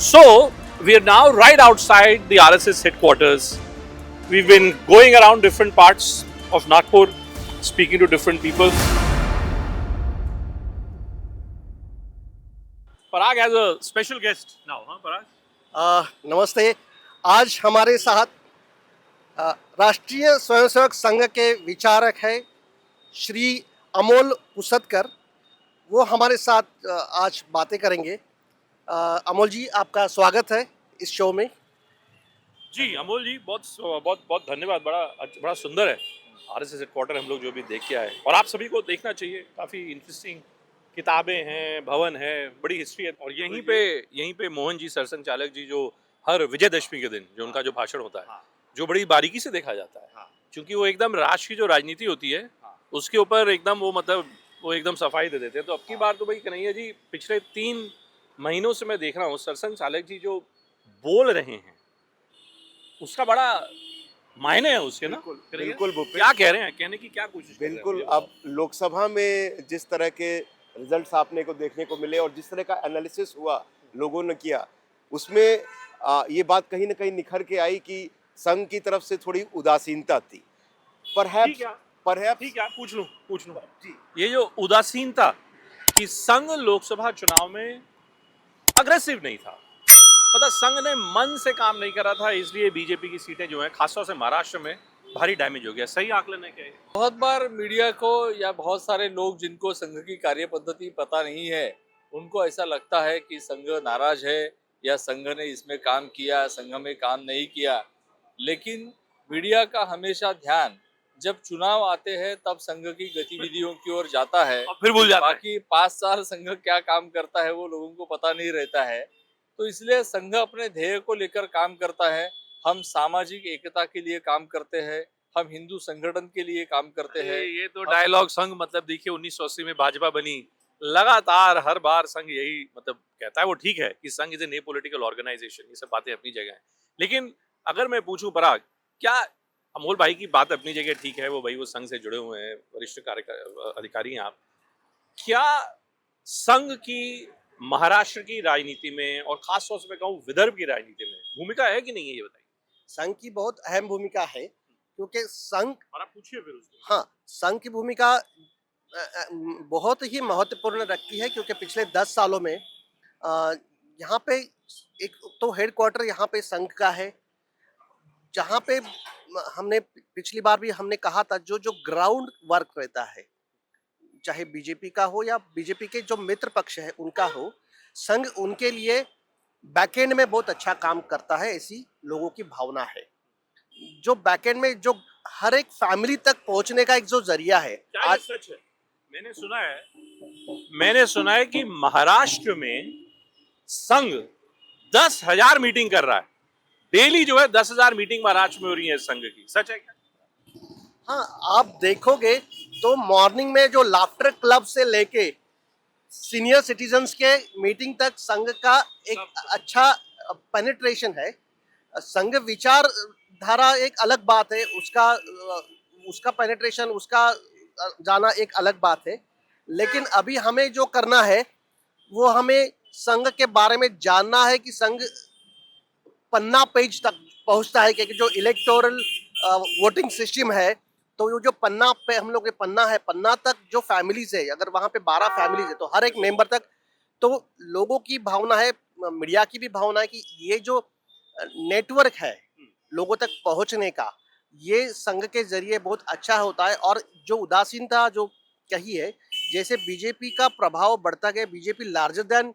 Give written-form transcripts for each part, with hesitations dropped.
So, we are now right outside the RSS headquarters. We've been going around different parts of Nagpur, speaking to different people. Parag has a special guest now, huh, Parag? नमस्ते। आज हमारे साथ राष्ट्रीय स्वयंसेवक संघ के विचारक है श्री अमोल उसतकर। वो हमारे साथ आज बातें करेंगे। अमोल जी, आपका स्वागत है इस शो में। जी अमोल जी, बहुत बहुत बहुत धन्यवाद। बड़ा सुंदर है आरएसएस हेडक्वार्टर, हम लोग जो भी देख के आए, और आप सभी को देखना चाहिए। काफी इंटरेस्टिंग किताबें हैं, भवन है, बड़ी हिस्ट्री है। और यहीं पे मोहन जी सरसंघचालक जी, जो हर विजयदशमी के दिन जो उनका जो भाषण होता है, जो बड़ी बारीकी से देखा जाता है, क्योंकि वो एकदम राष्ट्र की जो राजनीति होती है उसके ऊपर एकदम वो एकदम सफाई दे देते हैं। तो अब की बार तो भाई कन्हैया जी, पिछले 3 महीनों से मैं देख रहा हूँ सरसंघचालक जी जो बोल रहे हैं उसका बड़ा मायने है उसके ना। बिल्कुल भूपेश, क्या कह रहे हैं, कहने की क्या कोशिश कर रहे हैं बिल्कुल। मुझे अब लोकसभा में जिस तरह के रिजल्ट्स आपने को देखने को मिले और जिस तरह का एनालिसिस हुआ लोगों ने किया, उसमें ये बात कहीं ना कहीं निखर के आई कि संघ की तरफ से थोड़ी उदासीनता थी। ठीक है, ठीक है, पूछ लूं जी। ये जो उदासीनता कि संघ लोकसभा चुनाव में अग्रेसिव नहीं था, पता संघ ने मन से काम नहीं करा था, इसलिए बीजेपी की सीटें जो हैं खासतौर से महाराष्ट्र में भारी डैमेज हो गया। सही आकलन है क्या ये? बहुत बार मीडिया को या बहुत सारे लोग जिनको संघ की कार्य पद्धति पता नहीं है, उनको ऐसा लगता है कि संघ नाराज है या संघ ने इसमें काम किया, संघ में काम नहीं किया। लेकिन मीडिया का हमेशा ध्यान जब चुनाव आते हैं तब संघ की गतिविधियों की ओर जाता है, और फिर भूल जाता है। बाकी 5 साल संघ क्या काम करता है वो लोगों को पता नहीं रहता है। तो इसलिए संघ अपने ध्येय को लेकर काम करता है। हम सामाजिक एकता के लिए काम करते हैं, हम हिंदू संगठन के लिए काम करते हैं। ये तो डायलॉग संघ, मतलब देखिए 1980 में भाजपा बनी, लगातार हर बार संघ यही मतलब कहता है। वो ठीक है कि Sangh is a new political organisation, ये सब बातें अपनी जगह है। लेकिन अगर मैं पूछूं पराग, क्या अमोल भाई की बात अपनी जगह ठीक है, वो भाई वो संघ से जुड़े हुए हैं, वरिष्ठ अधिकारी हैं आप, क्या संघ की महाराष्ट्र की राजनीति में और खासतौर से मैं कहूँ विदर्भ की राजनीति में भूमिका है कि नहीं है, ये बताइए। संघ की बहुत अहम भूमिका है, क्योंकि संघ, और आप पूछिए फिर उसको। हाँ, संघ की भूमिका बहुत ही महत्वपूर्ण रखती है, क्योंकि पिछले 10 सालों में यहाँ पे एक तो हेडक्वार्टर यहाँ पे संघ का है, जहाँ पे हमने पिछली बार भी हमने कहा था, जो जो ग्राउंड वर्क रहता है, चाहे बीजेपी का हो या बीजेपी के जो मित्र पक्ष है उनका हो, संघ उनके लिए बैकएंड में बहुत अच्छा काम करता है, ऐसी लोगों की भावना है। जो बैकएंड में जो हर एक फैमिली तक पहुंचने का एक जो जरिया है, क्या ये सच है? मैंने सुना है कि महाराष्ट्र में संघ 10,000 मीटिंग कर रहा है डेली, जो है 10,000 मीटिंग महाराष्ट्र में हो रही है संघ की। सच है क्या? हाँ, आप देखोगे तो मॉर्निंग में जो लाफ्टर क्लब से लेके सीनियर सिटीजन्स के मीटिंग तक संघ का एक अच्छा पेनिट्रेशन है। संघ विचार धारा एक अलग बात है, उसका पेनिट्रेशन, उसका जाना एक अलग बात है। लेकिन अभी हमें जो करना है वो हमें संघ के बारे में जानना है कि संघ पन्ना पेज तक पहुंचता है, क्योंकि जो इलेक्टोरल वोटिंग सिस्टम है, तो वो जो पन्ना पे हम लोग के पन्ना है, पन्ना तक जो फैमिलीज है, अगर वहां पे 12 फैमिलीज है तो हर एक मेंबर तक, तो लोगों की भावना है, मीडिया की भी भावना है कि ये जो नेटवर्क है लोगों तक पहुंचने का, ये संघ के जरिए बहुत अच्छा होता है। और जो उदासीनता जो कही है, जैसे बीजेपी का प्रभाव बढ़ता गया, बीजेपी लार्जर देन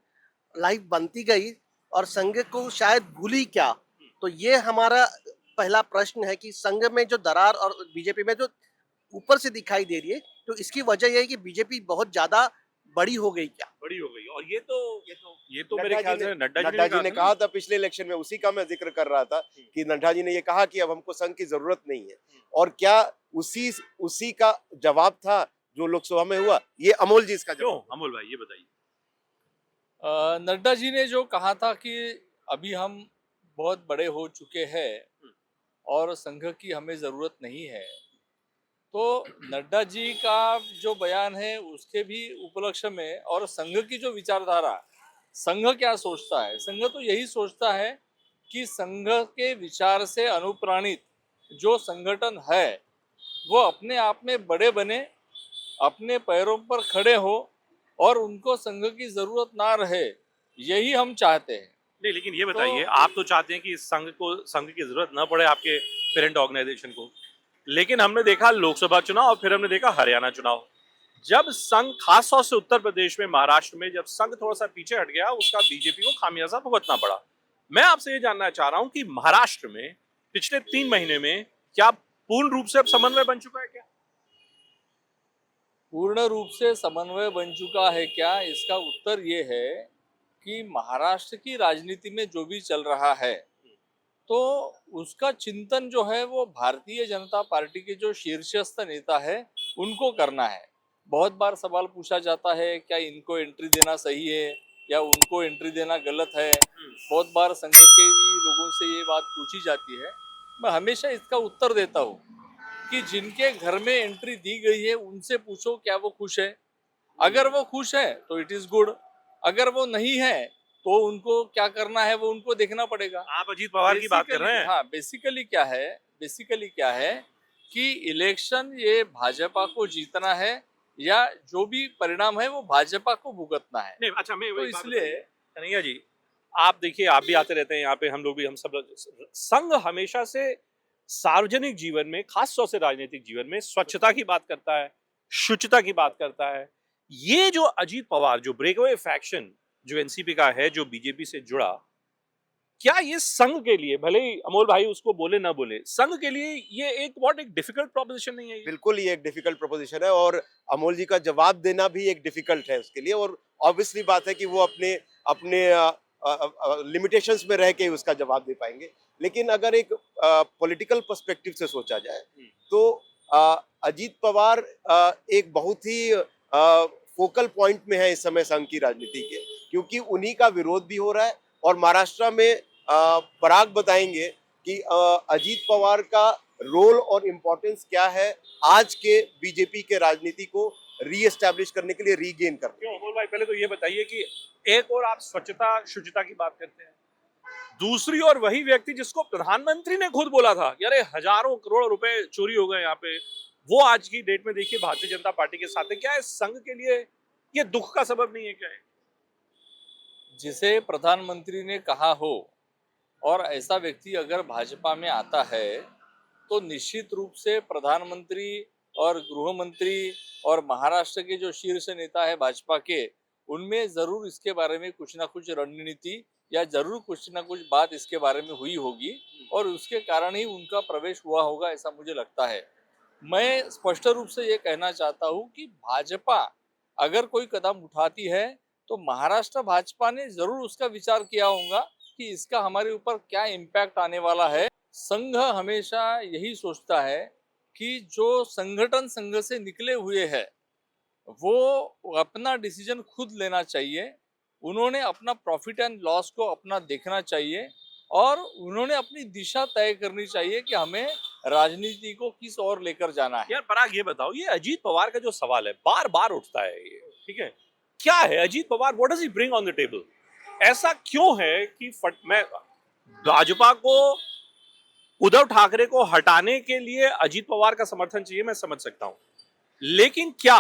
लाइफ बनती गई और संघ को शायद भूली क्या। तो ये हमारा पहला प्रश्न है कि संघ में जो दरार और बीजेपी में जो ऊपर से दिखाई दे रही है, तो इसकी वजह यह है कि बीजेपी बहुत ज्यादा बड़ी हो गई क्या, बड़ी हो गई। और ये तो मेरे नड्डा ख्याल जी से ने नड्डा जी ने कहा था पिछले इलेक्शन में, उसी का मैं जिक्र कर रहा था कि नड्डा जी ने ये कहा कि अब हमको संघ की जरूरत नहीं है। और क्या उसी का जवाब था जो लोकसभा में हुआ? ये अमोल जी इसका क्यों जवाब। अमोल भाई ये बताइए। नड्डा जी ने जो कहा था कि अभी हम बहुत बड़े हो चुके हैं और संघ की हमें जरूरत नहीं है, तो नड्डा जी का जो बयान है उसके भी उपलक्ष्य में, और संघ की जो विचारधारा, संघ क्या सोचता है? संघ तो यही सोचता है कि संघ के विचार से अनुप्राणित जो संगठन है वो अपने आप में बड़े बने, अपने पैरों पर खड़े हो और उनको संघ की जरूरत ना रहे, यही हम चाहते हैं। नहीं, लेकिन ये बताइए, आप तो चाहते हैं कि संघ की जरूरत न पड़े आपके पेरेंट ऑर्गेनाइजेशन को, लेकिन हमने देखा लोकसभा चुनाव और फिर हमने देखा हरियाणा चुनाव। जब संघ, खास तौर से उत्तर प्रदेश में, महाराष्ट्र में, जब संघ थोड़ा सा पीछे हट गया, उसका बीजेपी को खामियाजा भुगतना पड़ा। मैं आपसे ये जानना चाह रहा हूं कि महाराष्ट्र में पिछले 3 महीने में क्या पूर्ण रूप से अब समन्वय बन चुका है क्या? पूर्ण रूप से समन्वय बन चुका है क्या? इसका उत्तर ये है कि महाराष्ट्र की राजनीति में जो भी चल रहा है तो उसका चिंतन जो है वो भारतीय जनता पार्टी के जो शीर्षस्थ नेता है उनको करना है। बहुत बार सवाल पूछा जाता है क्या इनको एंट्री देना सही है या उनको एंट्री देना गलत है। बहुत बार संघ के भी लोगों से ये बात पूछी जाती है। मैं हमेशा इसका उत्तर देता हूँ कि जिनके घर में एंट्री दी गई है उनसे पूछो क्या वो खुश है। अगर वो खुश है तो इट इज गुड, अगर वो नहीं है तो उनको क्या करना है वो उनको देखना पड़ेगा। आप अजीत पवार की बात कर रहे हैं? हाँ, बेसिकली क्या है कि इलेक्शन ये भाजपा को जीतना है या जो भी परिणाम है वो भाजपा को भुगतना है। नहीं, अच्छा, मैं तो वही बात इसलिए बताइए, कन्हैया जी, आप देखिए, आप भी आते रहते हैं यहाँ पे, हम लोग भी, हम सब संघ हमेशा से सार्वजनिक जीवन में, खास तौर से राजनीतिक जीवन में, स्वच्छता की बात करता है, शुचिता की बात करता है। ये जो अजीत पवार, जो ब्रेकअवे फैक्शन जो एनसीपी का है, जो बीजेपी से जुड़ा, क्या ये संघ के लिए, भले ही अमोल भाई उसको बोले ना बोले, संघ के लिए ये एक डिफिकल्ट प्रोपोजिशन नहीं है ये? बिल्कुल ये एक डिफिकल्ट प्रोपोजिशन है और अमोल जी का जवाब देना भी एक डिफिकल्ट है उसके लिए। और ऑब्वियसली बात है कि वो अपने अपने लिमिटेशंस में रह के उसका जवाब दे पाएंगे। लेकिन अगर एक पॉलिटिकल पर्सपेक्टिव से सोचा जाए तो अजीत पवार एक बहुत ही फोकल पॉइंट में है इस समय संघ की राजनीति के, क्योंकि उन्हीं का विरोध भी हो रहा है। और महाराष्ट्र में पराग बताएंगे कि अजीत पवार का रोल और इम्पोर्टेंस क्या है आज के बीजेपी के राजनीति को रीएस्टैब्लिश करने के लिए, रीगेन करने। क्यों अमोल भाई, पहले तो ये बताइए कि एक और आप स्वच्छता शुचिता की बात करते हैं, दूसरी ओर वही व्यक्ति जिसको प्रधानमंत्री ने खुद बोला था कि अरे हजारों करोड़ रुपए चोरी हो गए यहाँ पे, वो आज की डेट में देखिए भारतीय जनता पार्टी के साथ है। क्या है, संघ के लिए ये दुख का सबब नहीं है क्या है? जिसे प्रधानमंत्री ने कहा हो और ऐसा व्यक्ति अगर भाजपा में आता है तो निश्चित रूप से प्रधानमंत्री और गृह मंत्री और महाराष्ट्र के जो शीर्ष नेता है भाजपा के, उनमें जरूर इसके बारे में कुछ ना कुछ रणनीति या जरूर कुछ ना कुछ बात इसके बारे में हुई होगी और उसके कारण ही उनका प्रवेश हुआ होगा, ऐसा मुझे लगता है। मैं स्पष्ट रूप से ये कहना चाहता हूँ कि भाजपा अगर कोई कदम उठाती है तो महाराष्ट्र भाजपा ने जरूर उसका विचार किया होगा कि इसका हमारे ऊपर क्या इम्पैक्ट आने वाला है। संघ हमेशा यही सोचता है कि जो संगठन संघ से निकले हुए हैं वो अपना डिसीजन खुद लेना चाहिए, उन्होंने अपना प्रॉफिट एंड लॉस को अपना देखना चाहिए और उन्होंने अपनी दिशा तय करनी चाहिए कि हमें राजनीति को किस ओर लेकर जाना है। यार पराग, ये बताओ, ये अजीत पवार का जो सवाल है बार बार उठता है, ये ठीक है, क्या है Ajit Pawar, what does he bring on the table? ऐसा क्यों है कि मैं भाजपा को, उद्धव ठाकरे को हटाने के लिए अजीत पवार का समर्थन चाहिए, मैं समझ सकता हूं, लेकिन क्या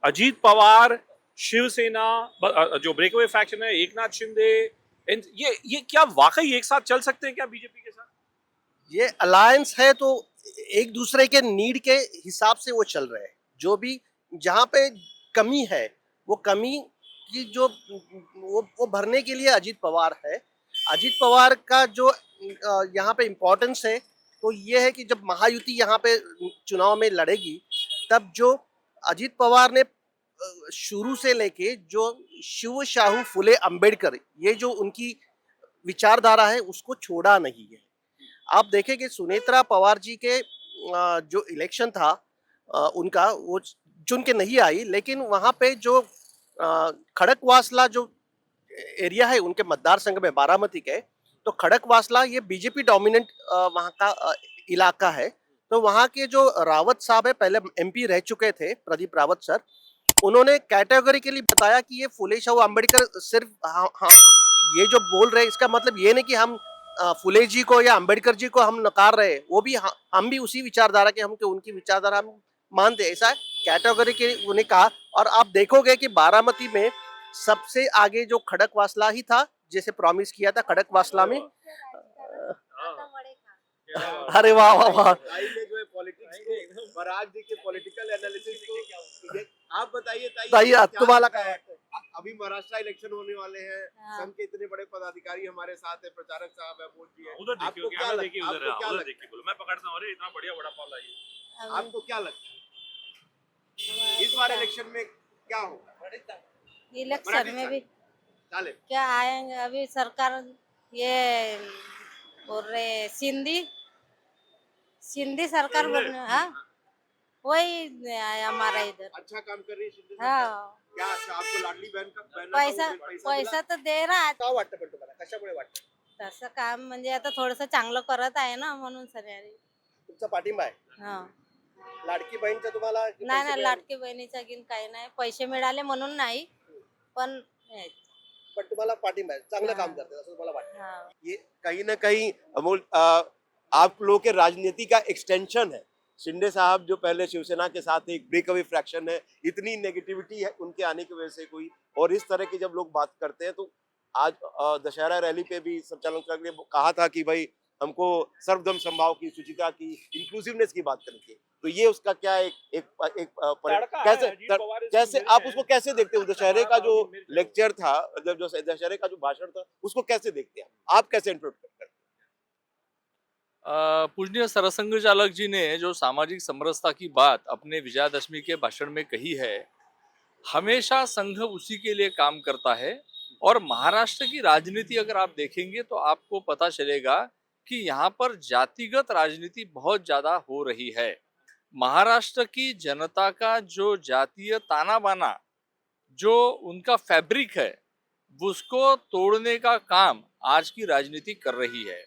अजीत पवार, शिवसेना, जो ब्रेकअवे फैक्शन है, एकनाथ शिंदे, ये क्या वाकई एक साथ चल सकते हैं क्या बीजेपी के साथ? ये अलायंस है तो एक दूसरे के नीड के हिसाब से वो चल रहे हैं। जो भी जहाँ पे कमी है वो कमी की जो वो भरने के लिए अजीत पवार है। अजीत पवार का जो यहाँ पे इम्पोर्टेंस है तो ये है कि जब महायुति यहाँ पे चुनाव में लड़ेगी तब जो अजीत पवार ने शुरू से लेके जो शिव शाहू फुले अंबेडकर, ये जो उनकी विचारधारा है उसको छोड़ा नहीं है। आप देखें कि सुनेत्रा पवार जी के जो इलेक्शन था उनका, वो चुन के नहीं आई, लेकिन वहाँ पे जो खड़कवासला जो एरिया है उनके मतदार संघ में, बारामती के, तो खड़कवासला ये बीजेपी डोमिनेंट वहाँ का इलाका है। तो वहाँ के जो रावत साहब है, पहले एमपी रह चुके थे, प्रदीप रावत सर, उन्होंने कैटेगोरिकली बताया कि ये फुले शाहू अम्बेडकर सिर्फ हाँ, ये जो बोल रहे हैं इसका मतलब ये नहीं कि हम फुले जी को या अम्बेडकर जी को हम नकार रहे हैं, वो भी हम भी उसी विचारधारा के, हम के उनकी विचारधारा हम मानते हैं, ऐसा कैटेगरी के उन्हें कहा। और आप देखोगे कि बारामती में सबसे आगे जो खड़कवासला ही था, जैसे प्रॉमिस किया था खड़कवासला में। अरे वाह वाह वाह, जो है पॉलिटिक्स को, बराग जी के पॉलिटिकल एनालिसिस को आप बताइए ताई, तुम्हारा क्या है? अभी महाराष्ट्र इलेक्शन होने वाले हैं, हाँ। संघ के इतने बड़े पदाधिकारी हमारे साथ है, प्रचारक साहब है, अमोल जी है, उधर देखिए, आपको क्या कैमरा देखिए, लगता उधर है? उधर देखिए, बोलो मैं पकड़ता हूँ, अरे इतना बढ़िया वड़ा पाव लाइए। आपको क्या लगता है इस बार इलेक्शन में क्या होगा? इलेक्शन में भी चालेल क्या आएंगे, अभी सरकार ये बोल रहे सिंधी सरकार बोल रहे, हाँ वही आया हमारा इधर। अच्छा काम कर रही है शिंदे सरकार? हाँ क्या अच्छा आपको लाडली बहन का पैसा मिला? पैसा तर दे रहा, काय वाटतं पण तुम्हाला, कशामुळे वाटतं? तसं काम म्हणजे आता थोडस चांगलं करत आहे ना, म्हणून सगळ्यांनी तुमचा पाठिंबा आहे हा लाडकी बहीणचा तुम्हाला? नाही नाही, लाडकी बहिणीचा गिन काही नाही, पैसे मिळाले म्हणून नाही, पण हेच. पण तुम्हाला पाठिंबा आहे, चांगलं हाँ। काम करते असं तुम्हाला वाटतं? हा ये कहीं ना कहीं अमोल आप लोगों के राजनीति का एक्सटेंशन है। शिंदे साहब जो पहले शिवसेना के साथ एक ब्रेक अवे फ्रैक्शन है, इतनी नेगेटिविटी है उनके आने की वजह से कोई, और इस तरह के जब लोग बात करते हैं तो आज दशहरा रैली पे भी संचालन कर ने कहा था कि भाई हमको सर्वधर्म समभाव की, सुचिता की, इंक्लूसिवनेस की बात करनी चाहिए। तो ये उसका क्या कैसे आप उसको कैसे देखते हो? दशहरे का जो लेक्चर था, मतलब जो दशहरे का जो भाषण था, उसको कैसे देखते हैं आप कैसे इंटरप्रेट करते हैं? पूजनीय सरसंघ चालक जी ने जो सामाजिक समरसता की बात अपने विजयादशमी के भाषण में कही है, हमेशा संघ उसी के लिए काम करता है। और महाराष्ट्र की राजनीति अगर आप देखेंगे तो आपको पता चलेगा कि यहाँ पर जातिगत राजनीति बहुत ज्यादा हो रही है। महाराष्ट्र की जनता का जो जातीय ताना बाना, जो उनका फैब्रिक है, उसको तोड़ने का काम आज की राजनीति कर रही है।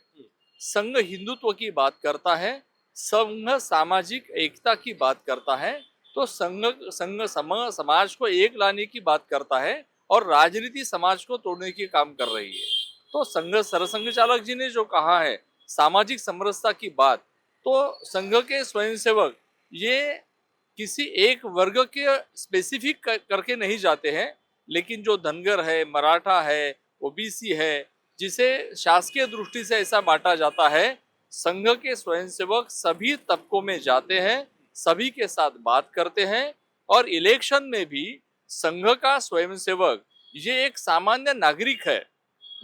संघ हिंदुत्व की बात करता है, संघ सामाजिक एकता की बात करता है, तो संघ समाज को एक लाने की बात करता है, और राजनीति समाज को तोड़ने की काम कर रही है। तो संघ सरसंघ चालक जी ने जो कहा है सामाजिक समरसता की बात, तो संघ के स्वयंसेवक ये किसी एक वर्ग के स्पेसिफिक करके नहीं जाते हैं, लेकिन जो धनगर है, मराठा है, ओबीसी है, जिसे शासकीय दृष्टि से ऐसा बांटा जाता है, संघ के स्वयंसेवक सभी तबकों में जाते हैं, सभी के साथ बात करते हैं, और इलेक्शन में भी संघ का स्वयंसेवक ये एक सामान्य नागरिक है,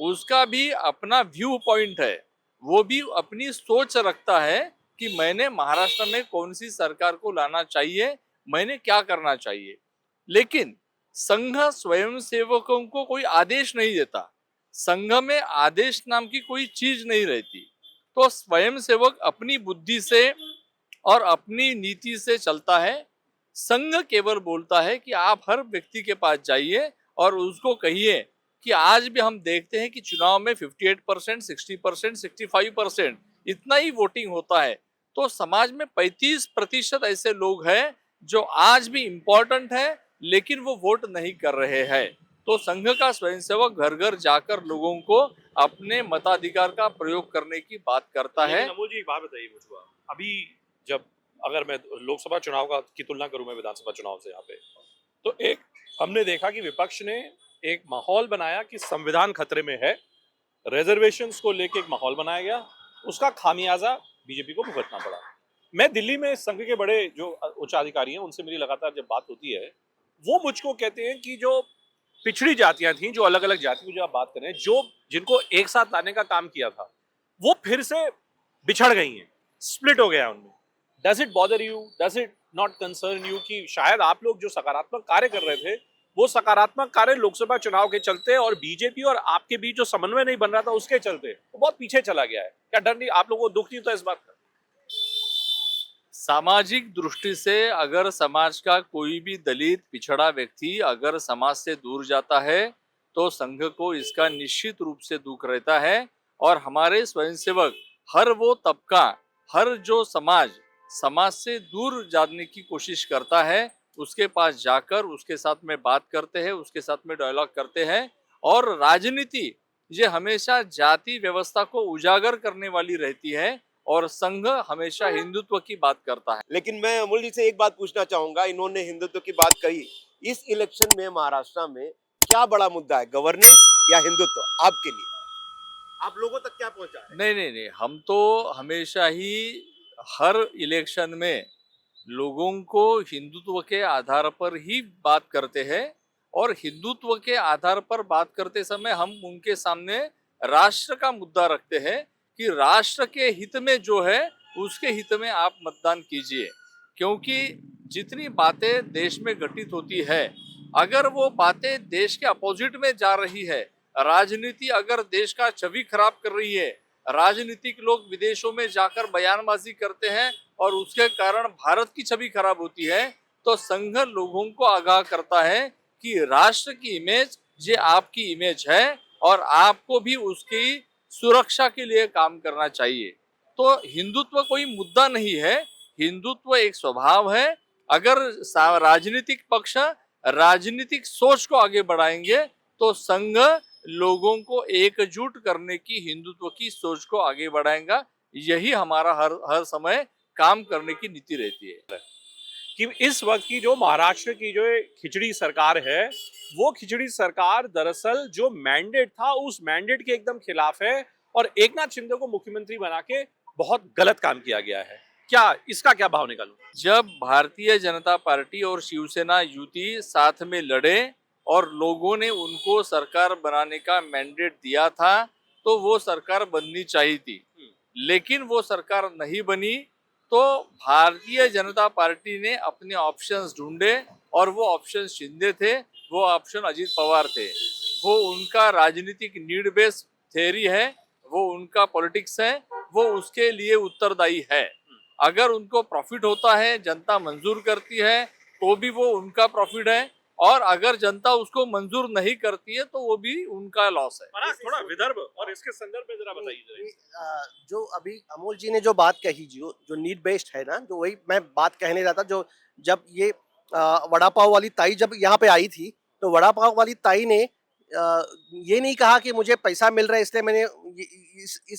उसका भी अपना व्यू पॉइंट है, वो भी अपनी सोच रखता है कि मैंने महाराष्ट्र में कौन सी सरकार को लाना चाहिए, मैंने क्या करना चाहिए। लेकिन संघ स्वयंसेवकों को कोई आदेश नहीं देता, संघ में आदेश नाम की कोई चीज नहीं रहती। तो स्वयंसेवक अपनी बुद्धि से और अपनी नीति से चलता है। संघ केवल बोलता है कि आप हर व्यक्ति के पास जाइए और उसको कहिए कि आज भी हम देखते हैं कि चुनाव में 58%, 60%, 65% इतना ही वोटिंग होता है। तो समाज में 35% ऐसे लोग हैं जो आज भी इम्पोर्टेंट है, लेकिन वो वोट नहीं कर रहे हैं। तो संघ का स्वयंसेवक घर घर जाकर लोगों को अपने मताधिकार का प्रयोग करने की बात करता है। अमोल जी एक बात बताइए मुझको, अभी जब अगर मैं लोकसभा चुनाव की तुलना करूं मैं विधानसभा चुनाव से यहाँ पे, तो एक हमने देखा कि विपक्ष ने एक माहौल बनाया कि संविधान खतरे में है, रिजर्वेशंस को लेके एक माहौल बनाया गया, उसका खामियाजा बीजेपी को भुगतना पड़ा। मैं दिल्ली में संघ के बड़े जो उच्च अधिकारी हैं उनसे मेरी लगातार जब बात होती है, वो मुझको कहते हैं कि जो पिछड़ी जातियां थी, जो अलग अलग जाति की जो आप बात कर रहे हैं, जो जिनको एक साथ लाने का काम किया था, वो फिर से बिछड़ गई हैं, स्प्लिट हो गया उनमें। Does it bother you, does it not concern you कि शायद आप लोग जो सकारात्मक कार्य कर रहे थे, वो सकारात्मक कार्य लोकसभा चुनाव के चलते और बीजेपी और आपके बीच जो समन्वय नहीं बन रहा था उसके चलते वो बहुत पीछे चला गया है? क्या डर नहीं, आप लोगों को दुख नहीं होता इस बात का? सामाजिक दृष्टि से अगर समाज का कोई भी दलित पिछड़ा व्यक्ति अगर समाज से दूर जाता है तो संघ को इसका निश्चित रूप से दुख रहता है। और हमारे स्वयंसेवक हर वो तबका, हर जो समाज से दूर जाने की कोशिश करता है, उसके पास जाकर उसके साथ में बात करते हैं, उसके साथ में डायलॉग करते हैं। और राजनीति ये हमेशा जाति व्यवस्था को उजागर करने वाली रहती है और संघ हमेशा हिंदुत्व की बात करता है। लेकिन मैं अमूल जी से एक बात पूछना चाहूंगा, इन्होंने हिंदुत्व की बात कही, इस इलेक्शन में महाराष्ट्र में क्या बड़ा मुद्दा है, गवर्नेंस या हिंदुत्व आपके लिए? आप लोगों तक क्या पहुंचा है? नहीं, हम तो हमेशा ही हर इलेक्शन में लोगों को हिंदुत्व के आधार पर ही बात करते हैं और हिंदुत्व के आधार पर बात करते समय हम उनके सामने राष्ट्र का मुद्दा रखते हैं कि राष्ट्र के हित में जो है उसके हित में आप मतदान कीजिए। क्योंकि जितनी बातें देश में घटित होती है, अगर वो बातें देश के अपोजिट में जा रही है, राजनीति अगर देश का छवि खराब कर रही है, राजनीतिक लोग विदेशों में जाकर बयानबाजी करते हैं और उसके कारण भारत की छवि खराब होती है, तो संघ लोगों को आगाह करता है कि राष्ट्र की इमेज ये आपकी इमेज है और आपको भी उसकी सुरक्षा के लिए काम करना चाहिए। तो हिंदुत्व कोई मुद्दा नहीं है, हिंदुत्व एक स्वभाव है। अगर राजनीतिक पक्ष राजनीतिक सोच को आगे बढ़ाएंगे तो संघ लोगों को एकजुट करने की, हिंदुत्व की सोच को आगे बढ़ाएगा। यही हमारा हर समय काम करने की नीति रहती है। कि इस वक्त की जो महाराष्ट्र की जो खिचड़ी सरकार है, वो खिचड़ी सरकार दरअसल जो मैंडेट था उस मैंडेट के एकदम खिलाफ है और एकनाथ शिंदे को मुख्यमंत्री बना के बहुत गलत काम किया गया है। क्या इसका क्या भाव निकालूं? जब भारतीय जनता पार्टी और शिवसेना युति साथ में लड़े और लोगों ने उनको सरकार बनाने का मैंडेट दिया था, तो वो सरकार बननी चाहिए थी, लेकिन वो सरकार नहीं बनी। तो भारतीय जनता पार्टी ने अपने ऑप्शंस ढूंढे और वो ऑप्शन शिंदे थे, वो ऑप्शन अजीत पवार थे। वो उनका राजनीतिक नीड बेस्ड थ्योरी है, वो उनका पॉलिटिक्स है, वो उसके लिए उत्तरदायी है। अगर उनको प्रॉफिट होता है, जनता मंजूर करती है, तो भी वो उनका प्रॉफिट है, और अगर जनता उसको मंजूर नहीं करती है तो वो भी उनका लॉस है। थोड़ा विदर्भ और इसके संदर्भ में जरा बताइए। जो अभी अमोल जी ने जो बात कही, जो नीड बेस्ड है ना, जो वही मैं बात कहने रहा था। जो जब ये वड़ा पाव वाली ताई जब यहाँ पे आई थी, तो वड़ा पाव वाली ताई ने ये नहीं कहा कि मुझे पैसा मिल रहा है इसलिए मैंने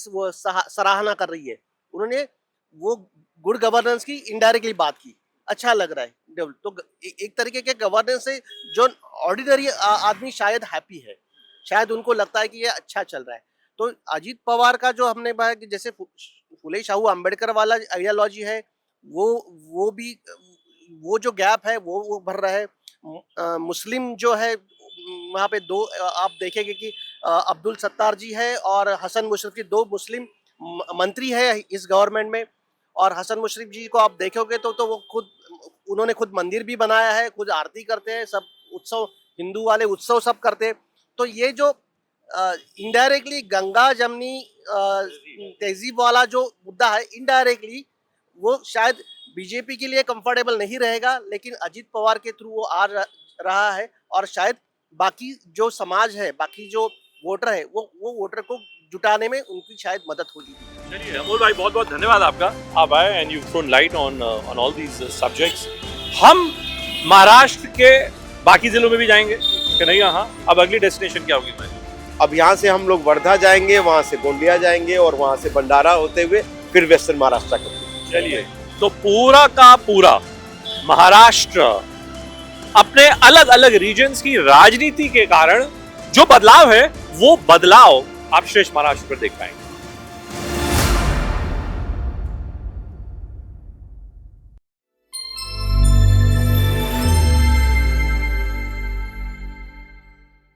वो सराहना कर रही है। उन्होंने वो गुड गवर्नेंस की इनडायरेक्टली बात की। अच्छा लग रहा है तो एक तरीके के गवर्नेंस से जो ऑर्डिनरी आदमी शायद हैप्पी है, शायद उनको लगता है कि ये अच्छा चल रहा है। तो अजीत पवार का जो हमने बात कि जैसे फुले शाहू अम्बेडकर वाला आइडियोलॉजी है, वो भी वो जो गैप है वो भर रहा है। मुस्लिम जो है वहाँ पे दो आप देखेंगे कि अब्दुल सत्तार जी है और हसन मुशर्रफ की दो मुस्लिम मंत्री है इस गवर्नमेंट में। और हसन मुशर्रफ जी को आप देखोगे तो वो उन्होंने खुद मंदिर भी बनाया है, खुद आरती करते हैं, सब उत्सव हिंदू वाले उत्सव सब करते हैं। तो ये जो इनडायरेक्टली गंगा जमनी तहजीब वाला जो मुद्दा है, इनडायरेक्टली वो शायद बीजेपी के लिए कंफर्टेबल नहीं रहेगा, लेकिन अजीत पवार के थ्रू वो आ रहा है और शायद बाकी जो समाज है, बाकी जो वोटर है, वो वोटर को जुटाने में उनकी शायद मदद होगी। चलिए अमोल भाई, बहुत बहुत धन्यवाद आपका, आप आए and you thrown light on all these subjects. हम महाराष्ट्र के बाकी जिलों में भी जाएंगे कि नहीं? हाँ, अब अगली डेस्टिनेशन क्या होगी भाई? अब यहाँ से हम लोग वर्धा जाएंगे, वहाँ से गोंदिया जाएंगे और वहाँ से भंडारा होते हुए फिर वेस्टर्न महाराष्ट्र करेंगे। चलिए, तो पूरा का पूरा महाराष्ट्र अपने अलग अलग रीजन्स की राजनीति के कारण जो बदलाव है, वो बदलाव आप श्रेष्ठ महाराष्ट्र पर देख पाएंगे।